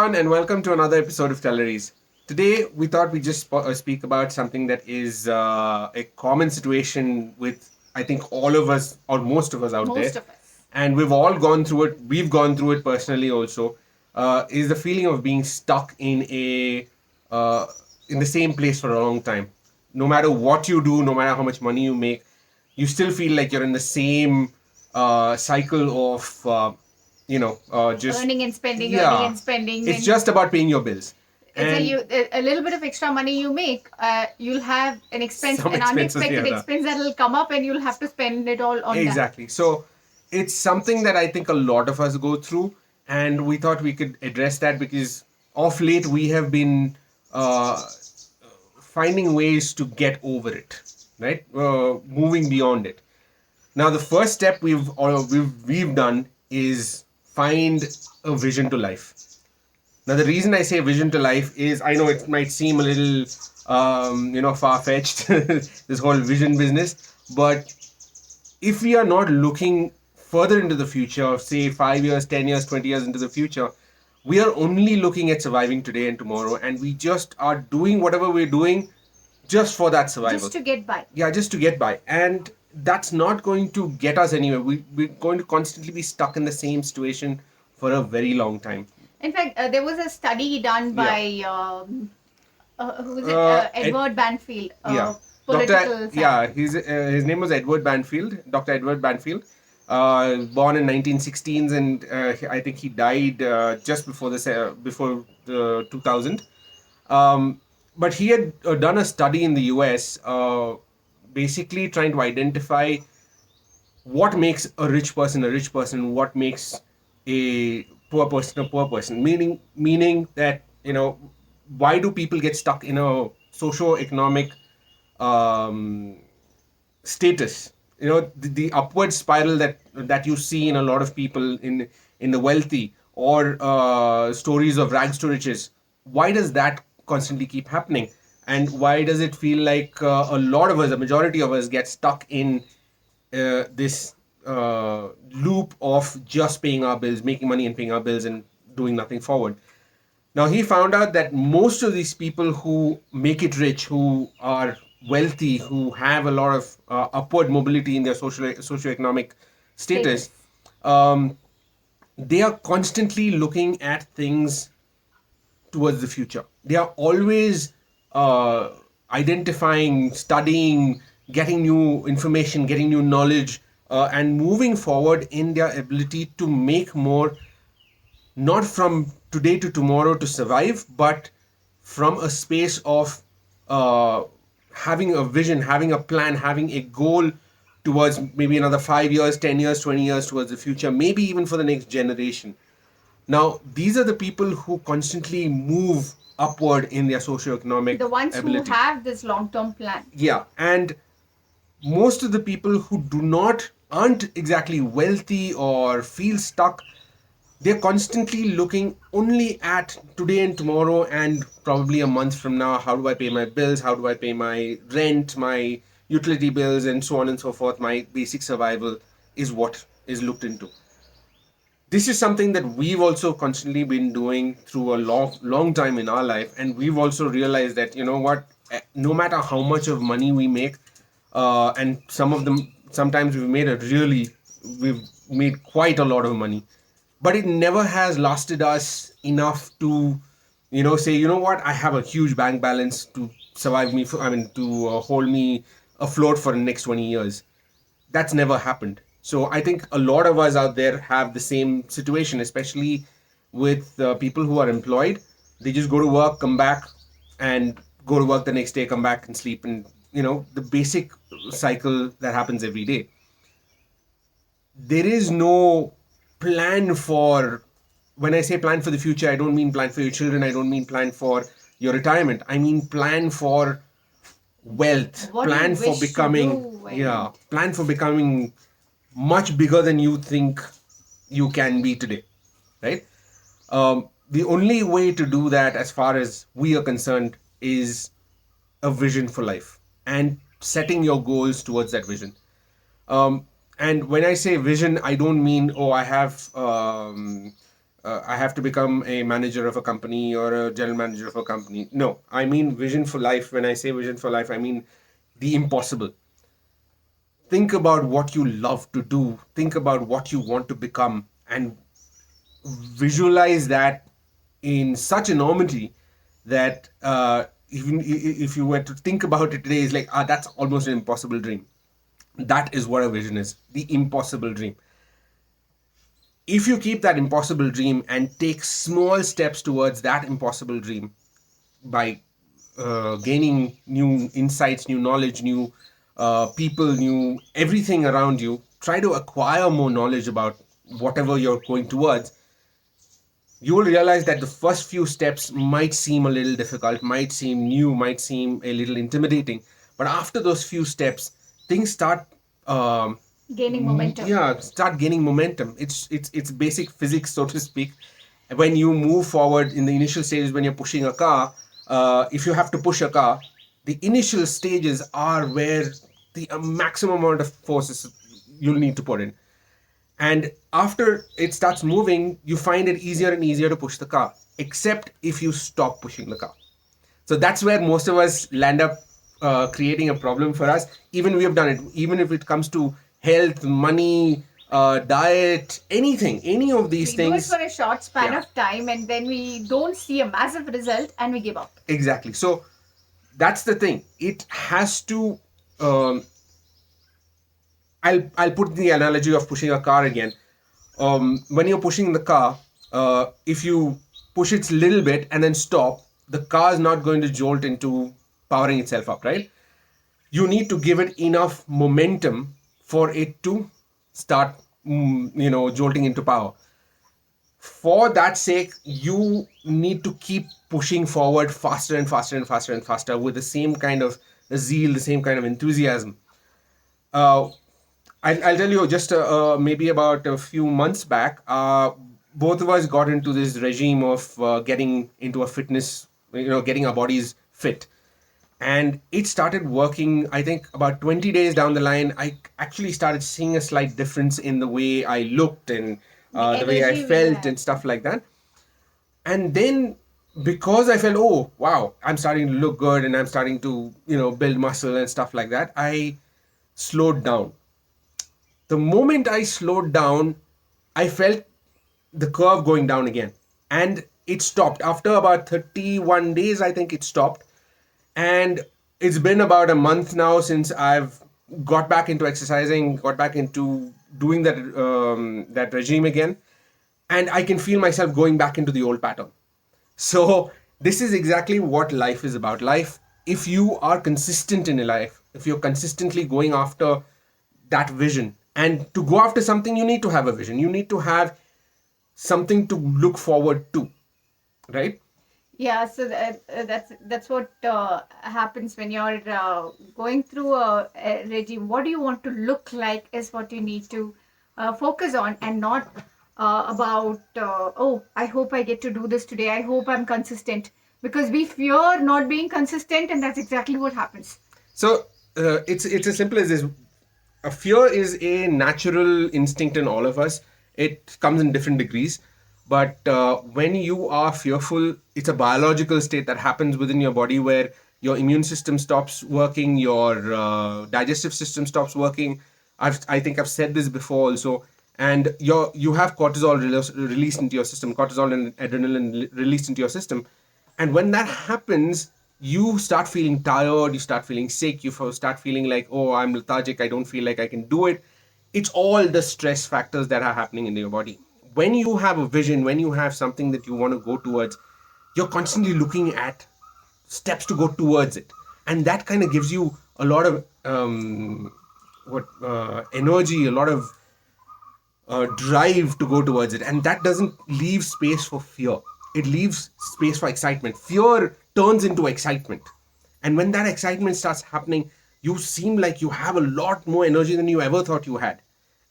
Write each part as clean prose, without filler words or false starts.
everyone, and welcome to another episode of Teleries. Today, we thought we'd just speak about something that is a common situation with, I think, all of us or most of us out there. Most of us. And we've all gone through it. We've gone through it personally also. Is the feeling of being stuck uh, in the same place for a long time. No matter what you do, no matter how much money you make, you still feel like you're in the same cycle of just Earning and spending, earning yeah, and spending. it's And just about paying your bills it's and a little bit of extra money you make, you'll have an expense, some an expenses here unexpected and there. expense that will come up, and you'll have to spend it all on that. Exactly. So it's something that I think a lot of us go through, and we thought we could address that because of late we have been finding ways to get over it, right? Moving beyond it. Now, the first step we've done is find a vision to life. Now, the reason I say vision to life is I know it might seem a little, far fetched, this whole vision business, but if we are not looking further into the future, say 5 years, 10 years, 20 years into the future, we are only looking at surviving today and tomorrow, and we just are doing whatever we're doing just for that survival. Just to get by. Yeah, just to get by. And that's not going to get us anywhere. We're going to constantly be stuck in the same situation for a very long time. In fact, there was a study done by who was it? Edward Banfield. Yeah, Political Doctor. Yeah, his name was Edward Banfield. Dr. Edward Banfield, born in 1916s, and I think he died just before before 2000. But he had done a study in the US, basically trying to identify what makes a rich person, what makes a poor person. Meaning that why do people get stuck in a socio-economic um, status? The upward spiral that you see in a lot of people in the wealthy, or stories of rags to riches. Why does that constantly keep happening? And why does it feel like a lot of us, a majority of us, get stuck in this loop of just paying our bills, making money and paying our bills, and doing nothing forward? Now, he found out that most of these people who make it rich, who are wealthy, who have a lot of upward mobility in their socioeconomic status, um, they are constantly looking at things towards the future. They are always uh, identifying, studying, getting new information, getting new knowledge, and moving forward in their ability to make more, not from today to tomorrow to survive, but from a space of uh, having a vision, having a plan, having a goal towards maybe another 5 years, 10 years, 20 years towards the future, maybe even for the next generation. Now, these are the people who constantly move upward in their socioeconomic The ones ability. who have this long-term plan. Yeah, and most of the people who aren't exactly wealthy or feel stuck, they're constantly looking only at today and tomorrow, and probably a month from now. How do I pay my bills? How do I pay my rent, my utility bills, and so on and so forth? My basic survival is what is looked into. This is something that we've also constantly been doing through a long time in our life, and we've also realized that no matter how much of money we make, and some of them, sometimes we've made quite a lot of money, but it never has lasted us enough to say, what, I have a huge bank balance to survive me for, I mean, to hold me afloat for the next 20 years. That's never happened. So I think a lot of us out there have the same situation, especially with people who are employed. They just go to work, come back, and go to work the next day, come back and sleep, and the basic cycle that happens every day. There is no plan for, when I say plan for the future, I don't mean plan for your children, I don't mean plan for your retirement, I mean plan for wealth, What plan you for wish to becoming, do. yeah, plan for becoming much bigger than you think you can be today, right? The only way to do that, as far as we are concerned, is a vision for life and setting your goals towards that vision. And when I say vision, I don't mean, oh, I have I have to become a manager of a company or a general manager of a company. No, I mean vision for life. When I say vision for life, I mean the impossible. Think about what you love to do. Think about what you want to become, and visualize that in such enormity that even if you were to think about it today, it's like, that's almost an impossible dream. That is what a vision is, the impossible dream. If you keep that impossible dream and take small steps towards that impossible dream by gaining new insights, new knowledge, new people, new everything around you, try to acquire more knowledge about whatever you're going towards, you will realize that the first few steps might seem a little difficult, might seem new, might seem a little intimidating. But after those few steps, things start Gaining momentum. start gaining momentum. It's basic physics, so to speak. When you move forward in the initial stages, when you're pushing a car, if you have to push a car, the initial stages are where the maximum amount of forces you'll need to put in. And after it starts moving, you find it easier and easier to push the car, except if you stop pushing the car. So that's where most of us land up creating a problem for us. Even we have done it, even if it comes to health, money, diet, anything, any of these We things. do it for a short span Yeah. of time, and then we don't see a massive result and we give up. Exactly. So that's the thing. It has to. I'll put the analogy of pushing a car again. When you're pushing the car, if you push it a little bit and then stop, the car is not going to jolt into powering itself up, right? You need to give it enough momentum for it to start, jolting into power. For that sake, you need to keep pushing forward faster and faster and faster and faster with the same kind of zeal, the same kind of enthusiasm. Uh, I'll tell you, just maybe about a few months back, both of us got into this regime of getting into a fitness, getting our bodies fit. And it started working, I think, about 20 days down the line. I actually started seeing a slight difference in the way I looked and the way I energy we felt had. and stuff like that. And then because I felt, oh, wow, I'm starting to look good and I'm starting to, build muscle and stuff like that, I slowed down. The moment I slowed down, I felt the curve going down again. And it stopped. After about 31 days, I think it stopped. And it's been about a month now since I've got back into exercising, got back into doing that regime again. And I can feel myself going back into the old pattern. So this is exactly what life is about. Life, if you are consistent in your life, if you're consistently going after that vision, and to go after something, you need to have a vision. You need to have something to look forward to, right? Yeah, so that's what happens when you're going through a regime. What do you want to look like is what you need to focus on, and not about oh, I hope I get to do this today. I hope I'm consistent, because we fear not being consistent, and that's exactly what happens. So it's as simple as this. A fear is a natural instinct in all of us. It comes in different degrees, but when you are fearful, it's a biological state that happens within your body where your immune system stops working, your digestive system stops working. I think I've said this before also, and you have cortisol released into your system, cortisol and adrenaline released into your system, and when that happens, you start feeling tired, you start feeling sick, you start feeling like, oh, I'm lethargic, I don't feel like I can do it. It's all the stress factors that are happening in your body. When you have a vision, when you have something that you want to go towards, you're constantly looking at steps to go towards it. And that kind of gives you a lot of energy, a lot of drive to go towards it, and that doesn't leave space for fear. It leaves space for excitement. Fear turns into excitement, and when that excitement starts happening, you seem like you have a lot more energy than you ever thought you had,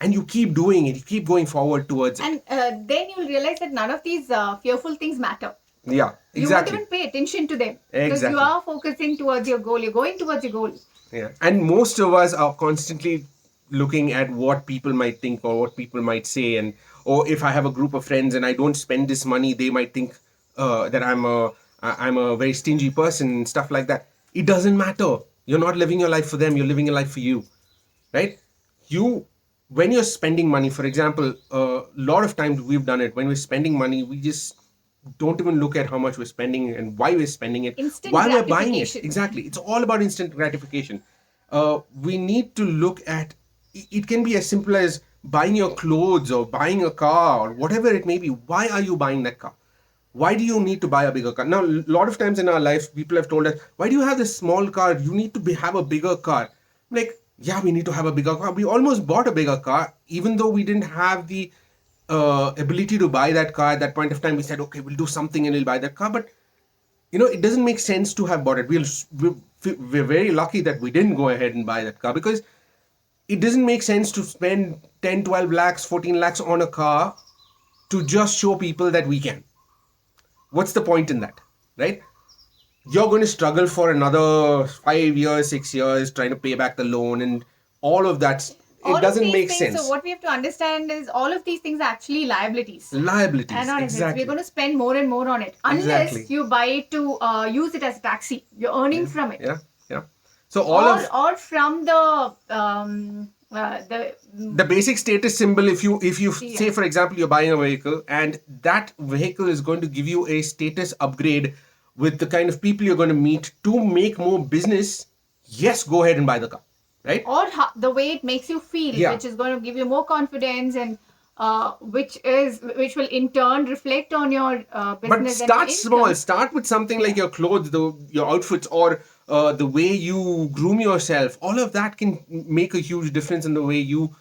and you keep doing it, you keep going forward towards it. And then you'll realize that none of these fearful things matter. Yeah, You won't exactly. even pay attention to them, because Exactly. you are focusing towards your goal. You're going towards your goal. Yeah, and most of us are constantly looking at what people might think or what people might say, and or if I have a group of friends and I don't spend this money, they might think that I'm a very stingy person and stuff like that. It doesn't matter. You're not living your life for them. You're living your life for you, right? You, when you're spending money, for example, a lot of times we've done it. When we're spending money, we just don't even look at how much we're spending and why we're spending it, Instant why we're buying it. gratification. Exactly. It's all about instant gratification. We need to look at it. Can be as simple as buying your clothes or buying a car or whatever it may be. Why are you buying that car? Why do you need to buy a bigger car? Now, a lot of times in our life, people have told us, why do you have this small car? You need to have a bigger car. I'm like, yeah, we need to have a bigger car. We almost bought a bigger car, even though we didn't have the ability to buy that car at that point of time. We said, okay, we'll do something and we'll buy that car. But, it doesn't make sense to have bought it. We're very lucky that we didn't go ahead and buy that car, because it doesn't make sense to spend 10, 12 lakhs, 14 lakhs on a car to just show people that we can. What's the point in that, right? You're going to struggle for another 5 years, 6 years trying to pay back the loan and all of that. All It of doesn't these make things, sense. So what we have to understand is all of these things are actually liabilities. Liabilities, And not assets. exactly. We're going to spend more and more on it unless Exactly. you buy it to use it as a taxi. You're earning from it. Yeah. So all or from the basic status symbol, if you say, for example, you're buying a vehicle and that vehicle is going to give you a status upgrade with the kind of people you're going to meet to make more business, yes, go ahead and buy the car, right? or the way it makes you feel, Yeah. which is going to give you more confidence, and which will in turn reflect on your But business. and start income. small. Start with something like your clothes, your outfits, or the way you groom yourself. All of that can make a huge difference in the way you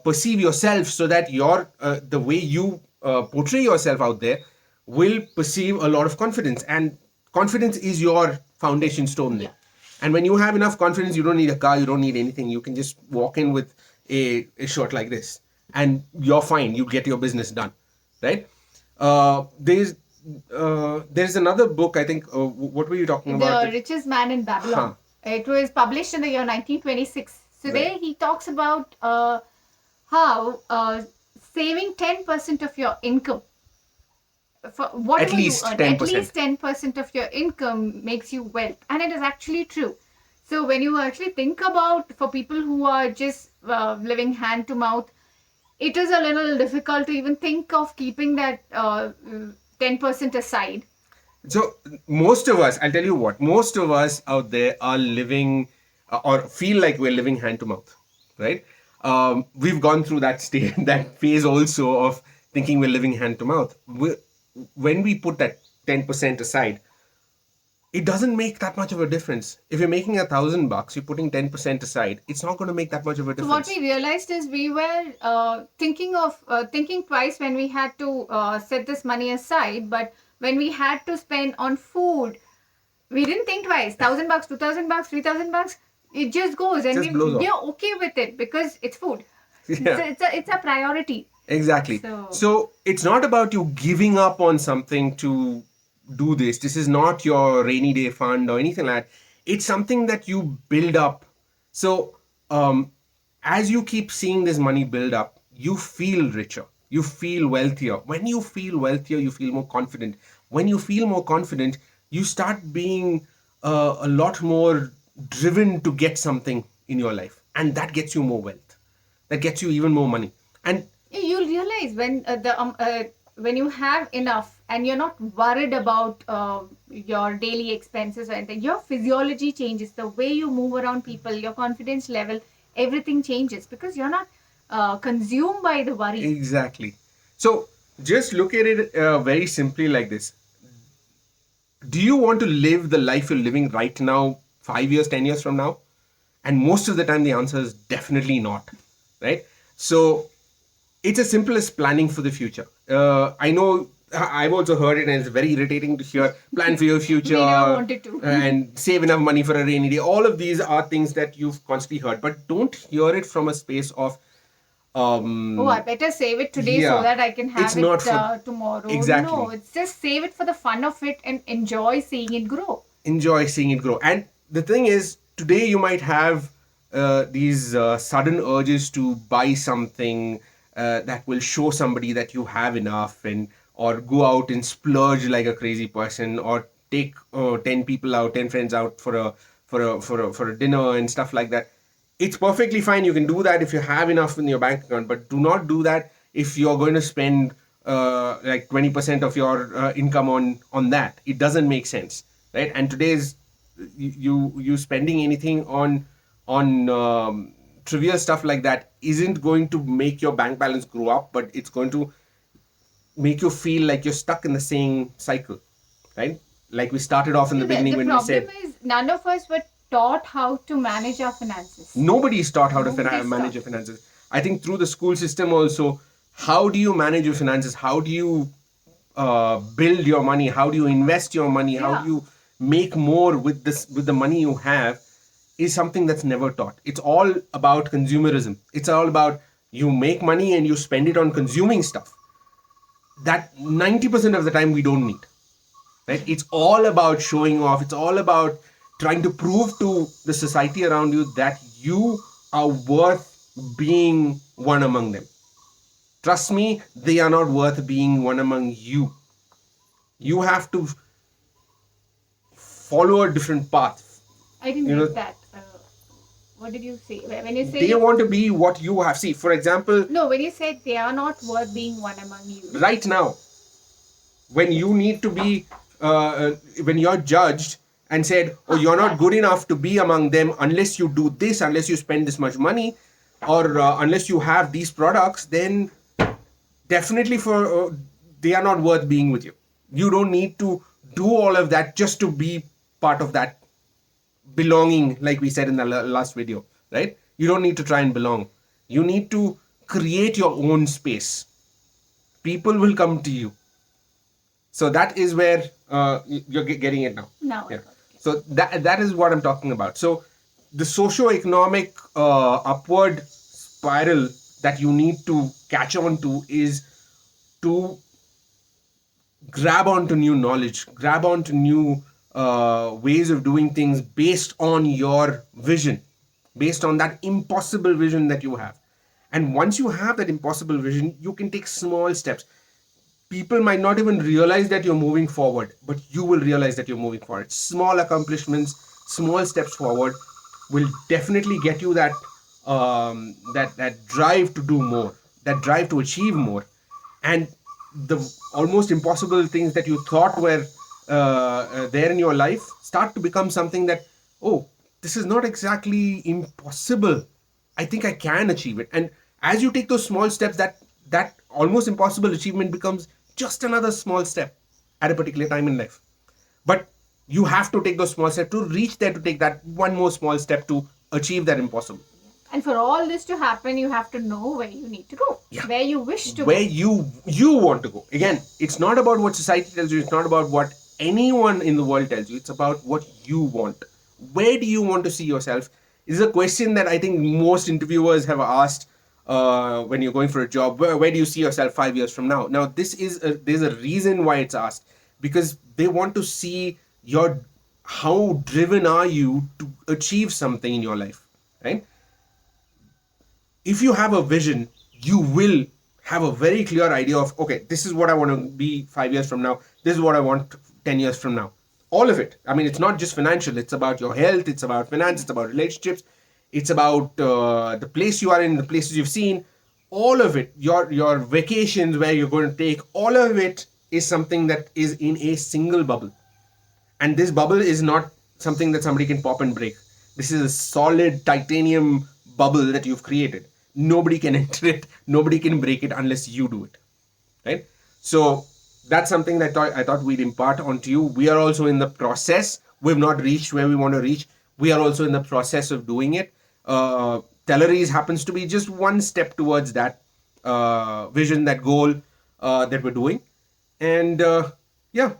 perceive yourself, so that the way you portray yourself out there will perceive a lot of confidence. And confidence is your foundation stone there. Yeah. And when you have enough confidence, you don't need a car, you don't need anything. You can just walk in with a shirt like this, and you're fine. You get your business done, right? There's another book. I think. What were you talking about? The Richest Man in Babylon. It was published in the year 1926. So there Right. he talks about how saving 10% of your income, for whatever least you earn, 10%. at least 10% of your income makes you wealth. And it is actually true. So when you actually think about, for people who are just living hand to mouth, it is a little difficult to even think of keeping that 10% aside. So most of us, I'll tell you what, most of us out there are living or feel like we're living hand to mouth, right? We've gone through that stage, that phase also of thinking we're living hand to mouth. When we put that 10% aside, it doesn't make that much of a difference. If you're making $1,000, you're putting 10% aside. It's not going to make that much of a So difference. what we realized is we were thinking twice when we had to set this money aside. But when we had to spend on food, we didn't think twice. $1,000, $2,000, $3,000, it just goes, and Just blows off. we're okay with it because it's food. Yeah. So it's a priority. Exactly. So it's not about you giving up on something to do this. This is not your rainy day fund or anything like that. It's something that you build up. So as you keep seeing this money build up, you feel richer. You feel wealthier. When you feel wealthier, you feel more confident. When you feel more confident, you start being a lot more driven to get something in your life. And that gets you more wealth. That gets you even more money. And You'll realize when you have enough and you're not worried about your daily expenses or anything, your physiology changes. The way you move around people, your confidence level, everything changes because you're not consumed by the worry. exactly. So just look at it very simply like this. Do you want to live the life you're living right now, 5 years, 10 years from now? And most of the time, the answer is definitely not, right? So it's as simple as planning for the future. I know I've also heard it, and it's very irritating to hear plan for your future We never wanted to. and save enough money for a rainy day. All of these are things that you've constantly heard, but don't hear it from a space of Oh, I better save it today yeah. so that I can have It's not it tomorrow. Exactly. No, it's just save it for the fun of it and enjoy seeing it grow. enjoy seeing it grow. And the thing is, today you might have these sudden urges to buy something, that will show somebody that you have enough, and or go out and splurge like a crazy person, or take 10 people out, 10 friends out for a dinner and stuff like that. It's perfectly fine. You can do that if you have enough in your bank account, but do not do that if you're going to spend like 20% of your income on that. It doesn't make sense, right? And today's you spending anything on trivial stuff like that isn't going to make your bank balance grow up, but it's going to make you feel like you're stuck in the same cycle, right? Like we started off in the beginning The when we said problem is none of us were taught how to manage our finances. nobody is taught how to Nobody's manage taught. your finances. I think through the school system also, how do you manage your finances? How do you build your money? How do you invest your money? How Yeah. do you make more with the money you have? Is something that's never taught. It's all about consumerism. It's all about you make money and you spend it on consuming stuff that 90% of the time we don't need, right? It's all about showing off. It's all about trying to prove to the society around you that you are worth being one among them. Trust me, they are not worth being one among you. You have to follow a different path. I didn't You know, get that. What did you say? When you say they want to be what you have. See, for example, no, when you said they are not worth being one among you. right now, when you need to be when you're judged and said, oh, you're not good enough to be among them unless you do this, unless you spend this much money, or unless you have these products, then definitely for they are not worth being with you. You don't need to do all of that just to be part of that belonging, like we said in the last video, right? You don't need to try and belong. You need to create your own space. People will come to you. So that is where you're getting it now. No. Yeah. So that is what I'm talking about. So the socio-economic upward spiral that you need to catch on to is to grab onto new knowledge, grab onto new ways of doing things based on your vision, based on that impossible vision that you have. And once you have that impossible vision, you can take small steps. People might not even realize that you're moving forward, but you will realize that you're moving forward. Small accomplishments, small steps forward will definitely get you that drive to do more, that drive to achieve more. And the almost impossible things that you thought were there in your life start to become something that, oh, this is not exactly impossible. I think I can achieve it. And as you take those small steps, that almost impossible achievement becomes just another small step at a particular time in life. But you have to take those small steps to reach there, to take that one more small step to achieve that impossible. And for all this to happen, you have to know where you need to go, where you wish to Where go. you want to go. Again, it's not about what society tells you. It's not about what anyone in the world tells you. It's about what you want. Where do you want to see yourself? Is a question that I think most interviewers have asked when you're going for a job. Where do you see yourself 5 years from now? Now, there's a reason why it's asked, because they want to see how driven are you to achieve something in your life, right? If you have a vision, you will have a very clear idea of, okay, this is what I want to be 5 years from now. This is what I want 10 years from now. All of it. I mean, it's not just financial. It's about your health. It's about finance. It's about relationships. It's about the place you are in, the places you've seen. All of it. Your vacations, where you're going to take. All of it is something that is in a single bubble. And this bubble is not something that somebody can pop and break. This is a solid titanium bubble that you've created. Nobody can enter it. Nobody can break it unless you do it, right? So that's something that I thought we'd impart onto you. We are also in the process. We've not reached where we want to reach. We are also in the process of doing it. Teleries happens to be just one step towards that vision, that goal that we're doing. And yeah,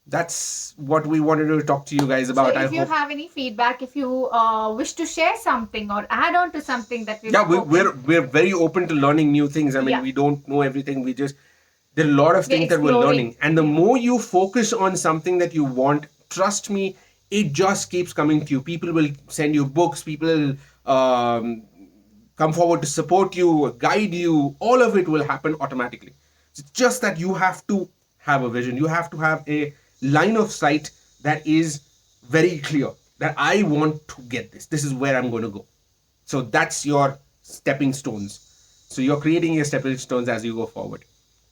that's what we wanted to talk to you guys about. So if you have any feedback, if you wish to share something or add on to something that we're very open to learning new things. I mean, we don't know everything. There are a lot of things that we're learning, and the more you focus on something that you want, trust me, it just keeps coming to you. People will send you books. People will come forward to support you, guide you. All of it will happen automatically. It's just that you have to have a vision. You have to have a line of sight that is very clear, that I want to get this. This is where I'm going to go. So that's your stepping stones. So you're creating your stepping stones as you go forward.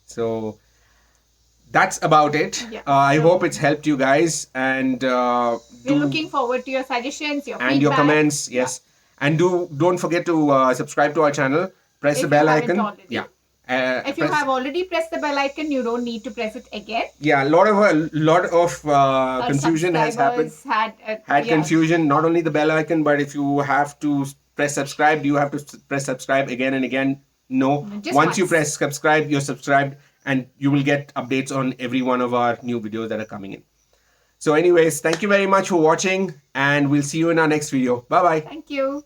So that's about it. Yeah. I So- hope it's helped you guys, and We're looking forward to your suggestions, your and your feedback. comments. Yes, and don't forget to subscribe to our channel. Press If the you bell haven't icon. already. Yeah. If you press- have already pressed the bell icon, you don't need to press it again. yeah, a lot of Our confusion has happened. subscribers Had yeah. confusion. Not only the bell icon, but if you have to press subscribe, do you have to press subscribe again and again? No. Just Once you once. press subscribe, you're subscribed, and you will get updates on every one of our new videos that are coming in. So, anyways, thank you very much for watching, and we'll see you in our next video. Bye bye. Thank you.